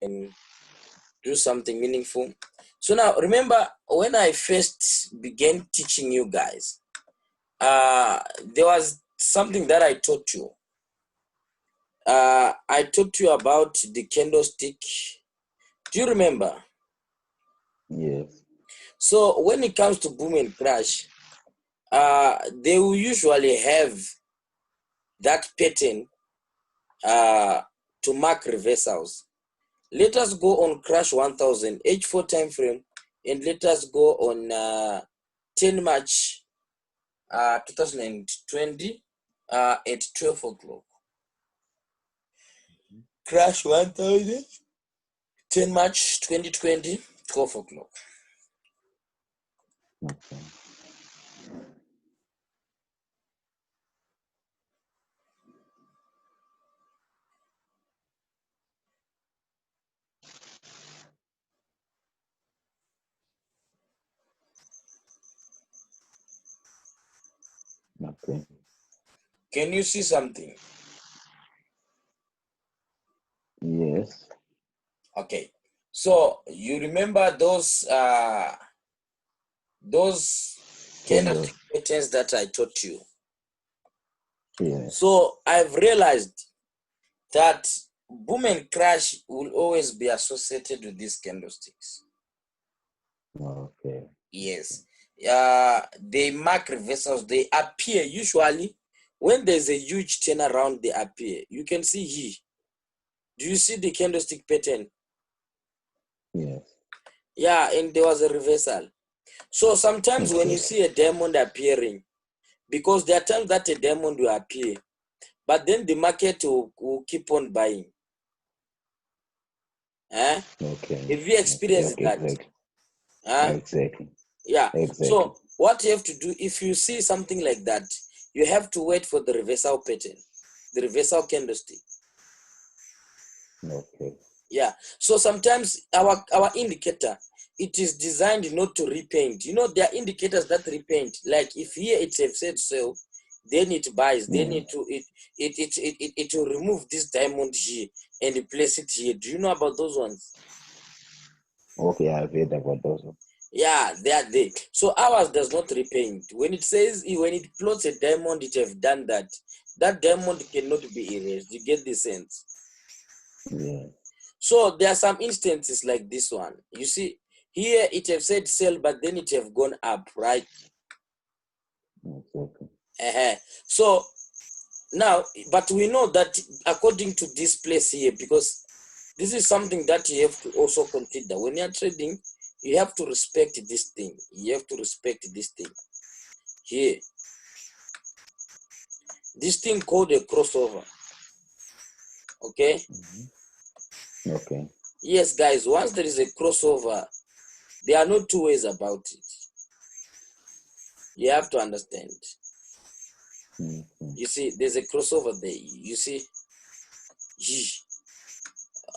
can do something meaningful. So now remember when I first began teaching you guys, there was something that I taught you. I taught you about the candlestick. Do you remember? Yes. So when it comes to boom and crash, they will usually have that pattern to mark reversals. Let us go on crash 1000 H4 time frame, and let us go on 10 March 2020 at 12 o'clock. Crash 1000 10 March 2020 12 o'clock. Okay. Okay. Can you see something? Yes. Okay. So you remember those candlestick patterns that I taught you? Yes. So I've realized that boom and crash will always be associated with these candlesticks. Okay. Yes. They mark reversals. They appear usually when there's a huge turnaround. They appear. You can see here. Do you see the candlestick pattern? Yes. Yeah, and there was a reversal. So sometimes when Okay. you see a diamond appearing, because there are times that a diamond will appear, but then the market will keep on buying. Okay. Have you experienced Okay. that? Exactly. Exactly. Yeah. Exactly. So what you have to do, if you see something like that, you have to wait for the reversal pattern, the reversal candlestick. Okay. Yeah. So sometimes our indicator, it is designed not to repaint. You know, there are indicators that repaint. Like if here it's have said so, then it buys. Then it will remove this diamond here and place it here. Do you know about those ones? Okay. I've heard about those. Yeah, they are there. So ours does not repaint. When it says, when it plots a diamond, it have done that. That diamond cannot be erased. You get the sense? Yeah. So there are some instances like this one. You see, here it have said sell, but then it have gone up, right? Exactly. So now, but we know that according to this place here, because this is something that you have to also consider. When you're trading, you have to respect this thing. You have to respect this thing. Here, this thing called a crossover. Okay? Okay. Yes, guys, once there is a crossover, there are no two ways about it. You have to understand. You see, there's a crossover there. You see,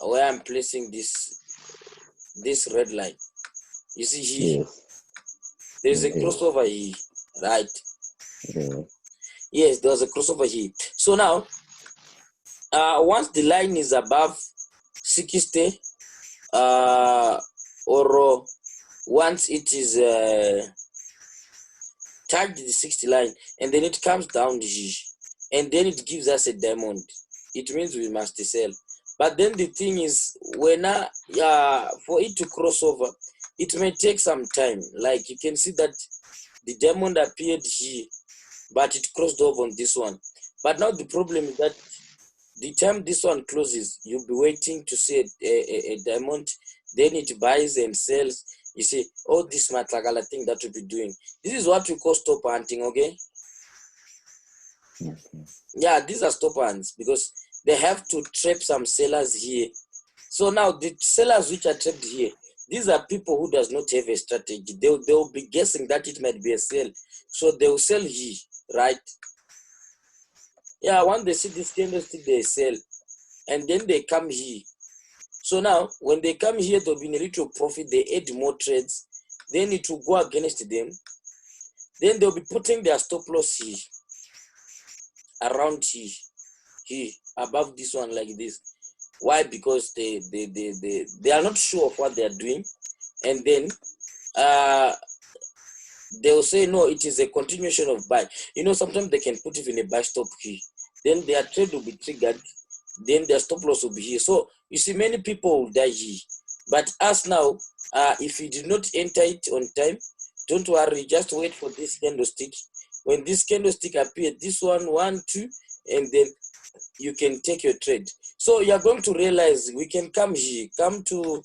where I'm placing this red line. You see here, Yes. there's a Yes. crossover here, right? Yeah. Yes, there's a crossover here. So now, once the line is above 60, or once it is touched the 60 line, and then it comes down, and then it gives us a diamond, it means we must sell. But then the thing is, when for it to cross over, it may take some time. Like you can see that the diamond appeared here, but it crossed over on this one. But now the problem is that the time this one closes, you'll be waiting to see a diamond, then it buys and sells. You see, all this matlagala thing that we'll be doing. This is what we call stop hunting, okay? Okay. Yeah, these are stop hunts because they have to trap some sellers here. So now the sellers which are trapped here, these are people who does not have a strategy. They'll be guessing that it might be a sell. So they'll sell here, right? Yeah, once they see this candlestick, they sell. And then they come here. So now, when they come here, they'll be in a little profit. They add more trades. Then it will go against them. Then they'll be putting their stop loss here, around here, above this one like this. Why? Because they are not sure of what they are doing, and then they'll say no, it is a continuation of buy. Sometimes they can put even a buy stop here, then their trade will be triggered, then their stop loss will be here. So you see, many people will die here. But us now, if you did not enter it on time, don't worry, just wait for this candlestick. When this candlestick appears, this one, two, and then you can take your trade. So you're going to realize we can come here, come to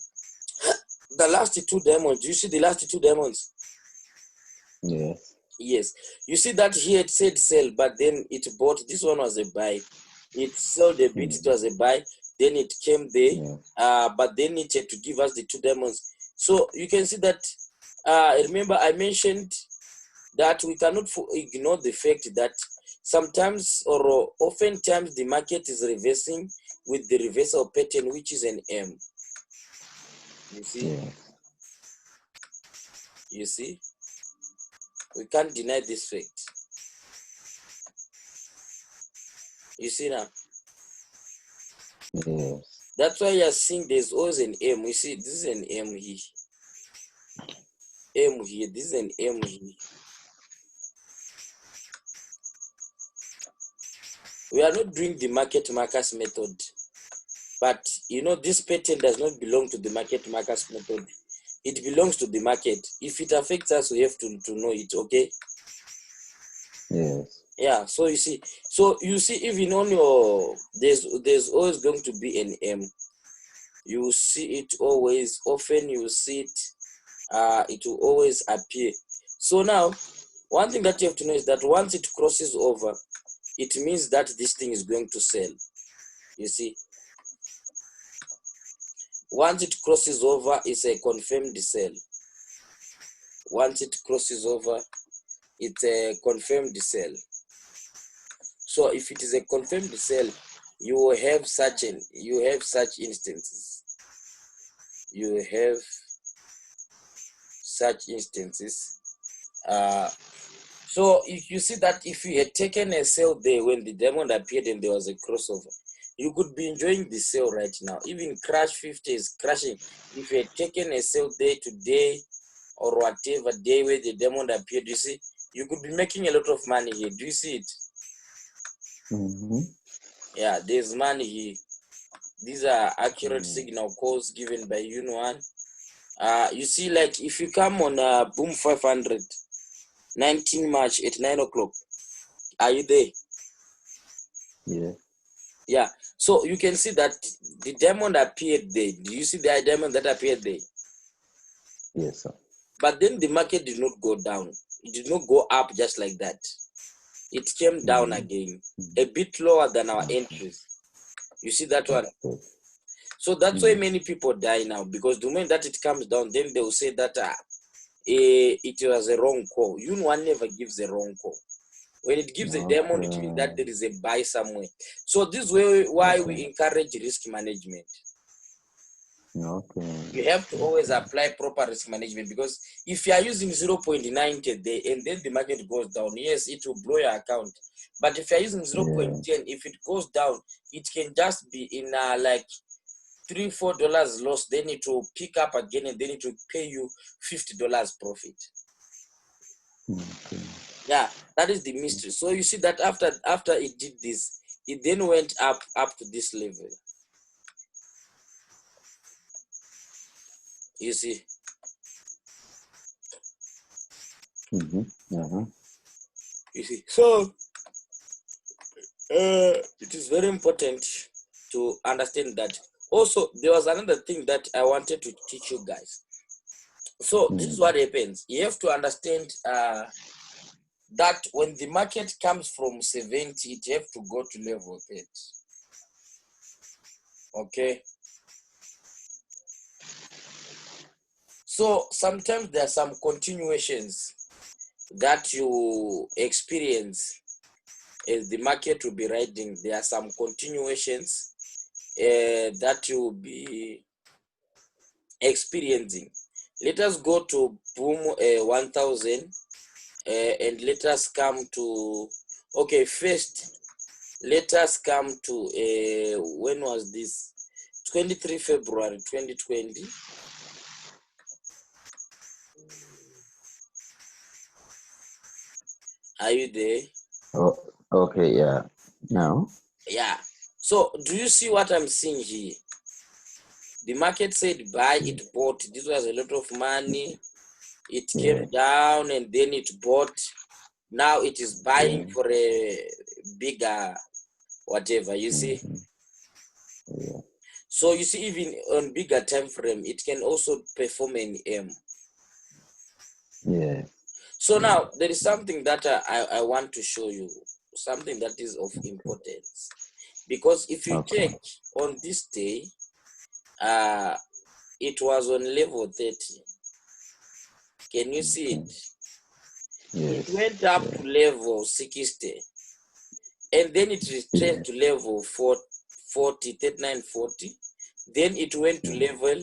the last two diamonds. You see the last two diamonds? Yes. Yes. You see that here it said sell, but then it bought. This one was a buy. It sold a bit, it was a buy. Then it came there, but then it had to give us the two diamonds. So you can see that, remember I mentioned that we cannot ignore the fact that sometimes or oftentimes the market is reversing with the reversal pattern, which is an M. You see? Yes. You see? We can't deny this fact. You see now? Yes. That's why you're seeing there's always an M. You see, this is an M here. M here. This is an M here. We are not doing the market markers method. But this pattern does not belong to the market markers method. It belongs to the market. If it affects us, we have to know it, okay? Yes. Yeah, so you see, even on your, there's always going to be an M. You see it always, often you see it, it will always appear. So now, one thing that you have to know is that once it crosses over, it means that this thing is going to sell. You see, once it crosses over, it's a confirmed sell. Once it crosses over, it's a confirmed sell. So if it is a confirmed sell, you have such instances. You have such instances. So if you see that if you had taken a sell there when the diamond appeared and there was a crossover, you could be enjoying the sale right now. Even crash 50 is crashing. If you had taken a sale there today or whatever day where the diamond appeared, you see, you could be making a lot of money here. Do you see it? Yeah, there's money here. These are accurate signal calls given by eun1. You see, like if you come on boom 500, 19 March at 9 o'clock, are you there? Yeah. Yeah, so you can see that the diamond appeared there. Do you see the diamond that appeared there? Yes, sir. But then the market did not go down. It did not go up just like that. It came down again, a bit lower than our entries. You see that one? So that's why many people die now, because the moment that it comes down, then they will say that it was a wrong call. eun1 never gives a wrong call. When it gives a diamond, it means that there is a buy somewhere. So this is why we encourage risk management. You have to always apply proper risk management, because if you are using 0.90 there and then the market goes down, yes, it will blow your account. But if you are using 0.10, if it goes down, it can just be in like $3-4 loss, then it will pick up again and then it will pay you $50 profit. Yeah, that is the mystery. So you see that after it did this, it then went up to this level. You see. You see. So it is very important to understand that. Also, there was another thing that I wanted to teach you guys. So this is what happens. You have to understand that when the market comes from 70, it have to go to level 30. Okay. So sometimes there are some continuations that you experience as the market will be riding. There are some continuations that you will be experiencing. Let us go to boom 1000 and let us come to, okay, first let us come to when was this? 23 February 2020. Are you there? Oh, okay, yeah. Now? Yeah. So do you see what I'm seeing here? The market said buy, it bought. This was a lot of money. It came down and then it bought. Now it is buying for a bigger whatever, you see. Yeah. So you see, even on bigger time frame, it can also perform an M. Yeah. So now there is something that I want to show you, something that is of importance. Because if you check on this day, it was on level 30. Can you see it? Yes. It went up to level 60. And then it retraced to level 40, 39, 40. Then it went to level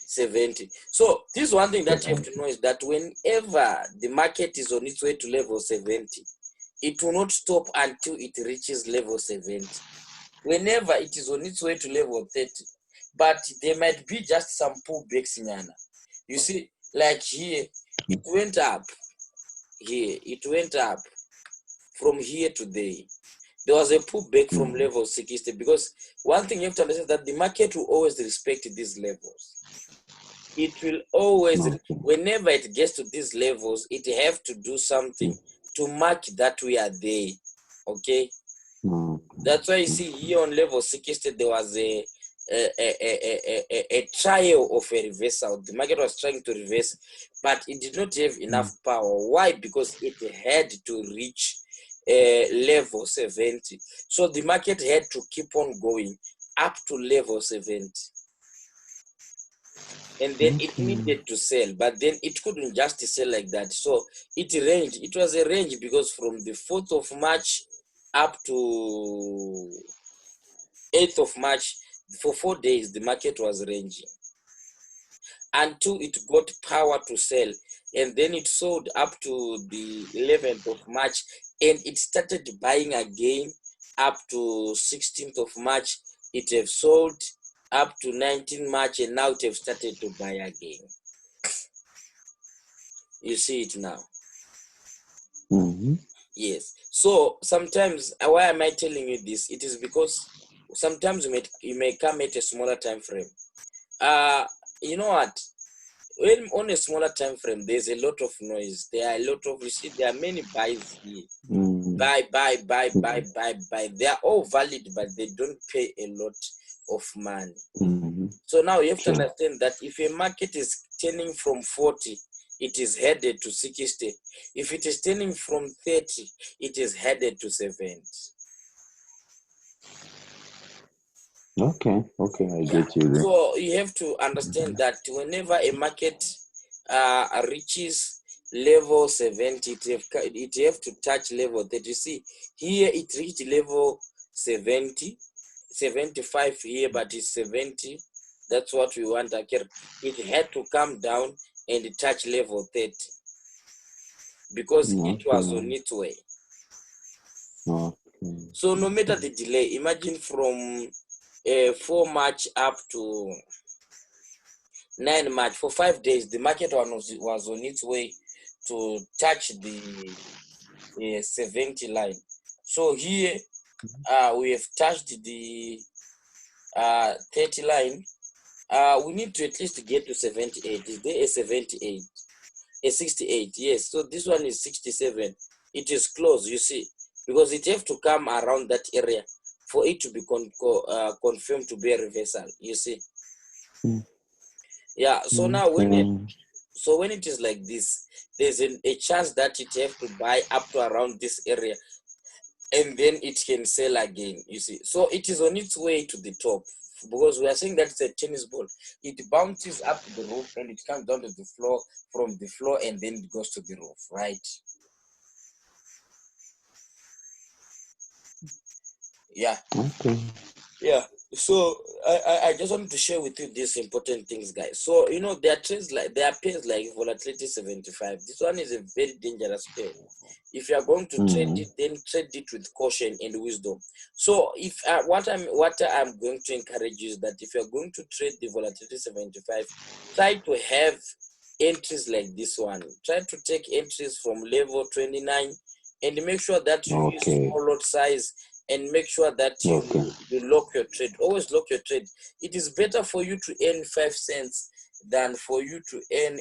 70. So this one thing that you have to know is that whenever the market is on its way to level 70, it will not stop until it reaches level 70. Whenever it is on its way to level 30, but there might be just some pullbacks in Yana. You see, like here, it went up. Here, it went up from here to there. There was a pullback from level 60 because one thing you have to understand is that the market will always respect these levels. It will always, whenever it gets to these levels, it have to do something to mark that we are there. Okay? That's why you see here on level 60, there was a trial of a reversal. The market was trying to reverse, but it did not have enough power. Why? Because it had to reach level 70. So the market had to keep on going up to level 70. And then it needed to sell, but then it couldn't just sell like that. So it ranged. It was a range because from the 4th of March up to 8th of March, for 4 days, the market was ranging until it got power to sell. And then it sold up to the 11th of March and it started buying again up to 16th of March. It have sold up to 19th March and now it have started to buy again. You see it now. Yes. So sometimes, why am I telling you this? It is because sometimes you may come at a smaller time frame. You know what? When on a smaller time frame, there's a lot of noise. There are a lot of, you see, there are many buys here. Buy. They are all valid, but they don't pay a lot of money. So now you have to understand that if a market is turning from 40, it is headed to 60. If it is turning from 30, it is headed to 70. Okay, I get you there. So you have to understand that whenever a market reaches level 70, it have to touch level 30. You see, here it reached level 70, 75 here, but it's 70. That's what we want. It had to come down and touch level 30 because it was on its way. So no matter the delay, imagine from 4 March up to 9 March, for 5 days, the market was on its way to touch the 70 line. So here we have touched the 30 line. We need to at least get to 78. Is there a 78? A 68, yes. So this one is 67. It is close, you see, because it have to come around that area for it to be confirmed to be a reversal, you see. Yeah, so now when it is like this, there's a chance that it have to buy up to around this area and then it can sell again, you see. So it is on its way to the top because we are saying that it's a tennis ball. It bounces up to the roof and it comes down to the floor, from the floor, and then it goes to the roof, right? Yeah. Okay. Yeah. So I just wanted to share with you these important things, guys. So there are trades there are pairs like volatility 75. This one is a very dangerous pair. If you are going to trade it, then trade it with caution and wisdom. So if what I'm going to encourage you is that if you are going to trade the volatility 75, try to have entries like this one. Try to take entries from level 29 and make sure that you use small lot size, and make sure that you lock your trade. Always lock your trade. It is better for you to earn 5 cents than for you to earn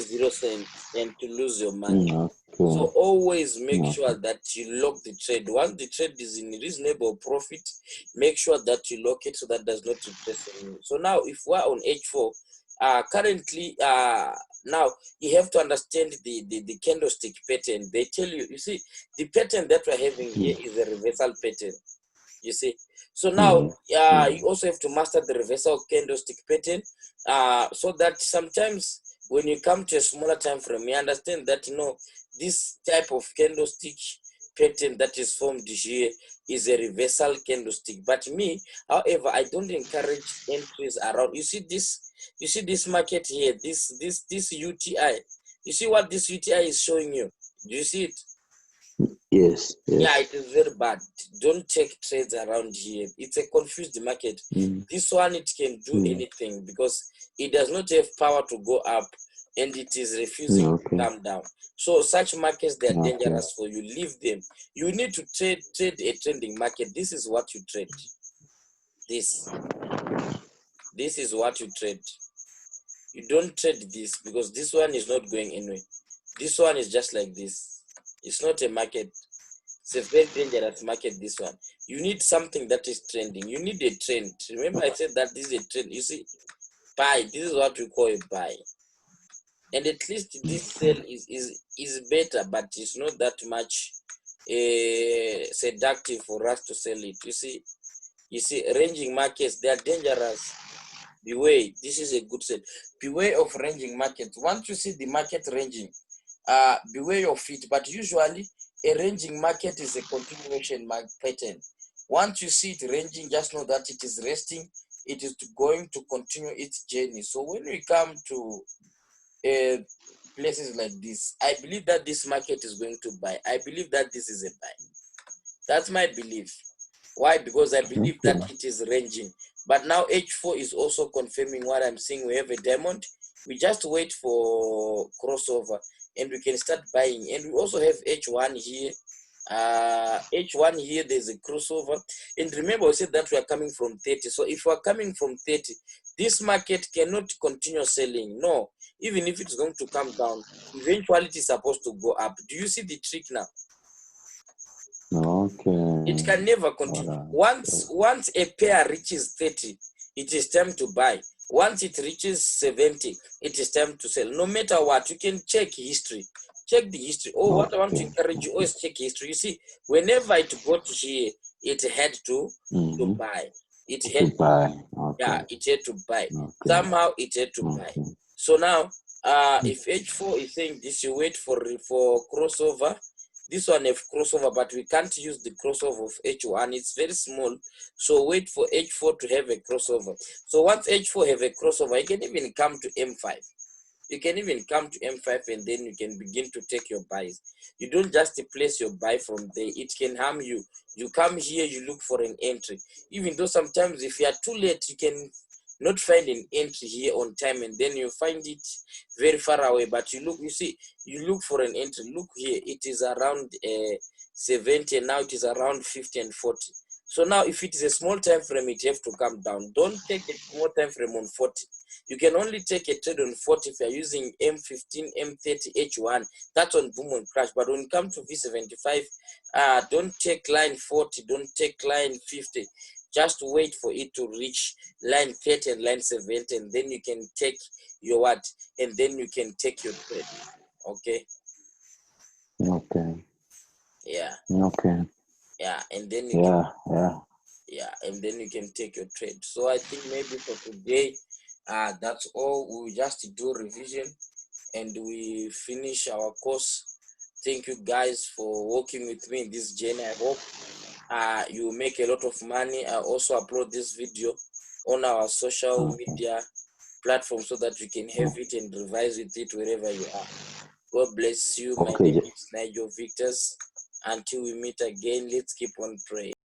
0 cents and to lose your money. So always make sure that you lock the trade. Once the trade is in reasonable profit, make sure that you lock it so that does not replace on you. So now if we're on H4, currently now you have to understand the candlestick pattern. They tell you, you see, the pattern that we're having here is a reversal pattern. You see, so now you also have to master the reversal candlestick pattern, so that sometimes when you come to a smaller time frame, you understand that this type of candlestick pattern that is formed here is a reversal candlestick. But me, however, I don't encourage entries around. You see this market here, this UTI. You see what this UTI is showing you? Do you see it? Yes. Yeah, it is very bad. Don't take trades around here. It's a confused market. This one, it can do anything because it does not have power to go up, and it is refusing to come down. So such markets, they are dangerous for you. Leave them. You need to trade a trending market. This is what you trade. This is what you trade. You don't trade this because this one is not going anywhere. This one is just like this. It's not a market. It's a very dangerous market, this one. You need something that is trending. You need a trend. Remember I said that this is a trend. You see, buy. This is what we call a buy. And at least this sell is better, but it's not that much seductive for us to sell it. You see, ranging markets, they are dangerous. Beware. This is a good set. Beware of ranging markets. Once you see the market ranging, beware of it. But usually a ranging market is a continuation pattern. Once you see it ranging, just know that it is resting. It is going to continue its journey. So when we come to places like this, I believe that this market is going to buy. I believe that this is a buy. That's my belief. Why? Because I believe that it is ranging. But now H4 is also confirming what I'm seeing. We have a diamond. We just wait for crossover and we can start buying. And we also have H1 here. H1 here, there's a crossover. And remember, I said that we are coming from 30. So if we are coming from 30, this market cannot continue selling. No, even if it's going to come down, eventually it is supposed to go up. Do you see the trick now? It can never continue. Once a pair reaches 30, it is time to buy. Once it reaches 70, it is time to sell. No matter what, you can check history. Check the history. What I want to encourage you, always check history. You see, whenever it got here, it had to buy. It had to buy. Yeah, it had to buy. Somehow it had to buy. So now, if H4 is saying this, you wait for crossover. This one have crossover, but we can't use the crossover of H1. It's very small. So wait for H4 to have a crossover. So once H4 have a crossover, you can even come to M5. You can even come to M5 and then you can begin to take your buys. You don't just place your buy from there. It can harm you. You come here, you look for an entry. Even though sometimes if you are too late, you can not find an entry here on time and then you find it very far away. But you look for an entry. Look here, it is around 70 and now it is around 50 and 40. So now if it is a small time frame, it have to come down. Don't take a small time frame on 40. You can only take a trade on 40 if you're using M15, M30, H1. That's on boom and crash. But when it comes to V75, don't take line 40, don't take line 50. Just wait for it to reach line 30 and line 70, and then you can take your what? And then you can take your trade. Okay? Yeah. Yeah, and then you and then you can take your trade. So I think maybe for today, that's all. We just do revision and we finish our course. Thank you guys for working with me in this journey. I hope you make a lot of money. I also upload this video on our social media platform so that you can have it and revise with it wherever you are. God bless you. My Okay. name is Nigel Victors. Until we meet again, let's keep on praying.